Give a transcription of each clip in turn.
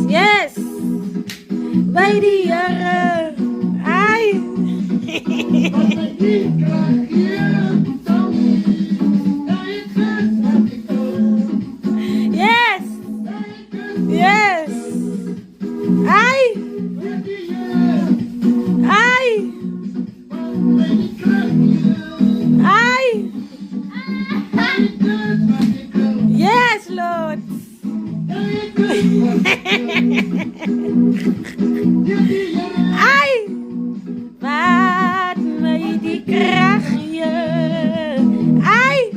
Yes! Bij die jaren. Ai! Yes! Yes! Ai! Ai! Ai! Yes, Lord! Ai! Wat mij die krachtje. Ai!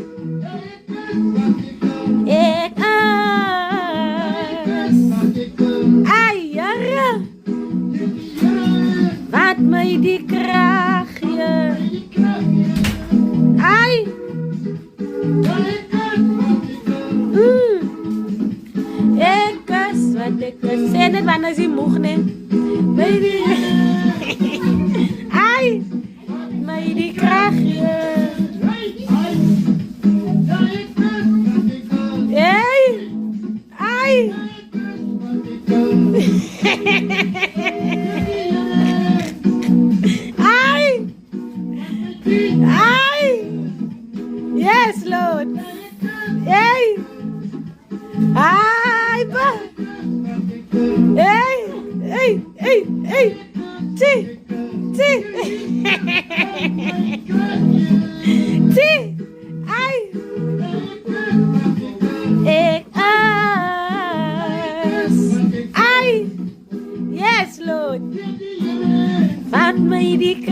Ik ai, jaren. Wat mij die krachtje. Ai! Ik kus wat ik kus. Zeg net wanneer ze moeg neemt. Baby. Ai! Mij die krachtje. Hey! Ai! Ai! Ai! Yes, Lord! Hey! Ai, ba! Hey! Hey! Hey! Hey! T! T! T! Ai! Ik ai! Yes, Lord! Wat mij die